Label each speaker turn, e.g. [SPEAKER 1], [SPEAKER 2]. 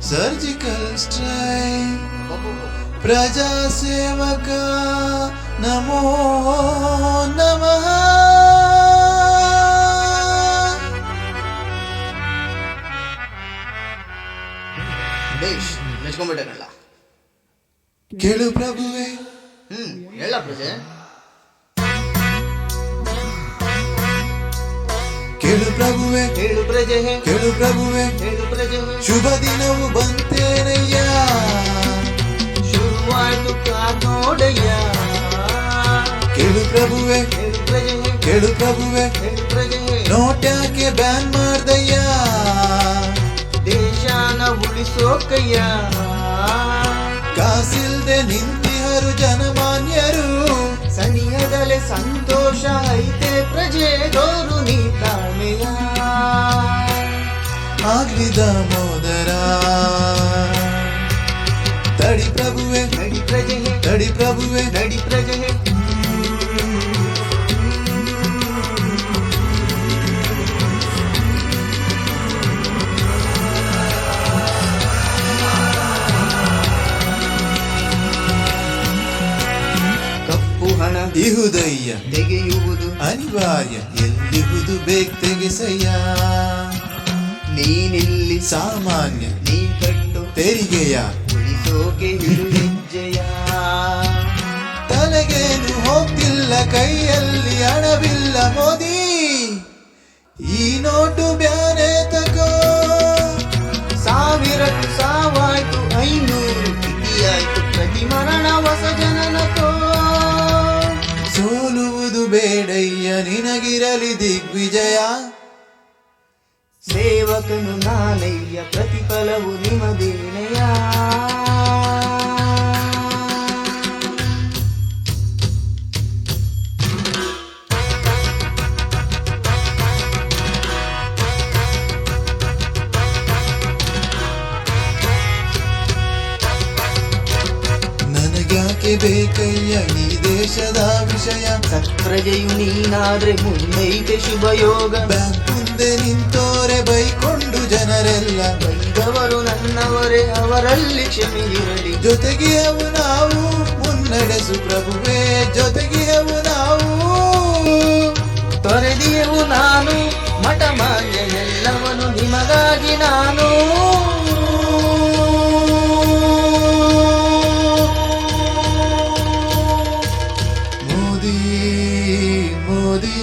[SPEAKER 1] Surgical strike ಪ್ರಜಾ ಸೇವಕ ನಮೋ ನಮಃ.
[SPEAKER 2] ಮೆಚ್ಕೊಂಡ್ಬಿಟ್ಟೇನಲ್ಲ.
[SPEAKER 1] ಕೇಳು ಪ್ರಭುವೆ.
[SPEAKER 2] ಹೇಳ ಪ್ರಜೆ.
[SPEAKER 1] ಕೇಳು ಪ್ರಭುವೆ,
[SPEAKER 2] ಹೇಳು ಪ್ರಜೆ,
[SPEAKER 1] ಕೇಳು ಪ್ರಭುವೆ,
[SPEAKER 2] ಹೇಳು ಪ್ರಜೆ.
[SPEAKER 1] ಶುಭ ದಿನವು ಬಂತೇನಯ್ಯ,
[SPEAKER 2] ಶುರುವಾಯ್ತು ಕಾನೋಡಯ್ಯ.
[SPEAKER 1] ಕೇಳು ಪ್ರಭುವೆ,
[SPEAKER 2] ಹೇಳು ಪ್ರಜೆ,
[SPEAKER 1] ಕೇಳು ಪ್ರಭುವೆ,
[SPEAKER 2] ಹೇಳು ಪ್ರಜೆ.
[SPEAKER 1] ನೋಟ್ಯಾಕೆ ಬ್ಯಾನ್ ಮಾಡ್ದಯ್ಯ,
[SPEAKER 2] ದೇಶಾನ ಉಳಿಸೋಕಯ್ಯ.
[SPEAKER 1] ಕಾಸಿಲ್ದೆ ನಿಂತಿಹರು ಜನಮಾನ್ಯರು,
[SPEAKER 2] ಸನಿಹದಲೆ ಸಂತೋಷ ಐತೆ ಪ್ರಜೆ, ದೋರು ನೀ ತಾಳ್ಮೆಯ.
[SPEAKER 1] ಆಗ್ಲಿ ದಾಮೋದರ. ತಡಿ ಪ್ರಭುವೆ,
[SPEAKER 2] ನಡಿ ಪ್ರಜೆ,
[SPEAKER 1] ತಡಿ ಪ್ರಭುವೆ,
[SPEAKER 2] ನಡಿ ಪ್ರಜೆ. ಕಪ್ಪು ಹಣ
[SPEAKER 1] ಇಹುದಯ್ಯ
[SPEAKER 2] ತೆಗೆಯುವುದು
[SPEAKER 1] ಅನಿವಾರ್ಯ, ಎಲ್ಲಿಹುದು ಬೇಗ ತೆಗೆಸಯ್ಯ.
[SPEAKER 2] ನೀನಿಲ್ಲಿ
[SPEAKER 1] ಸಾಮಾನ್ಯ
[SPEAKER 2] ನೀ ಕಟ್ಟು
[SPEAKER 1] ತೆರಿಗೆಯ
[SPEAKER 2] ಉಳಿಸೋಕೆ ಇರು ಹೆಜ್ಜೆಯ.
[SPEAKER 1] ತಲೆಗೇನು ಹೋಗ್ತಿಲ್ಲ, ಕೈಯಲ್ಲಿ ಹಣವಿಲ್ಲ ಮೋದಿ, ಈ ನೋಟು ಬ್ಯಾನೆ ತಗೋ.
[SPEAKER 2] ಸಾವಿರಕ್ಕೂ ಸಾವಾಯ್ತು 500 ಕಿಟಿಯಾಯ್ತು ಪ್ರತಿ ಮರಣ ಹೊಸ ಜನನತೋ.
[SPEAKER 1] ಸೋಲುವುದು ಬೇಡಯ್ಯ, ನಿನಗಿರಲಿ ದಿಗ್ವಿಜಯ.
[SPEAKER 2] ಸೇವಕನು ನಾನಯ್ಯ, ಪ್ರತಿಫಲವು ನಿಮದೇನೆಯ.
[SPEAKER 1] ನನಗ್ಯಾಕೆ ಬೇಕಯ್ಯ ಈ ದೇಶದ ವಿಷಯ,
[SPEAKER 2] ಸತ್ಪ್ರಜೆಯು ನೀನಾದ್ರೆ ಮುಂದೈತೆ ಶುಭಯೋಗ.
[SPEAKER 1] ಬ್ಯಾಂಕ್ ಮುಂದೆ ನಿಂತೋರೆ ಬೈಕೊಂಡು ಜನರೆಲ್ಲ,
[SPEAKER 2] ಬೈದವರು ನನ್ನವರೇ ಅವರಲ್ಲಿ ಕ್ಷಮೆ ಇರಲಿ.
[SPEAKER 1] ಜೊತೆಗೆ ಅವು ನಾವು ಮುನ್ನಡೆಸು ಪ್ರಭುವೇ, ಜೊತೆಗೆ ಅವು ನಾವು.
[SPEAKER 2] ತೊರೆದಿಯವು ನಾನು ಮಠ ಮಾನ್ಯ ಎಲ್ಲವನು ನಿಮಗಾಗಿ ನಾನು.
[SPEAKER 1] ಮೋದಿ ಮೋದಿ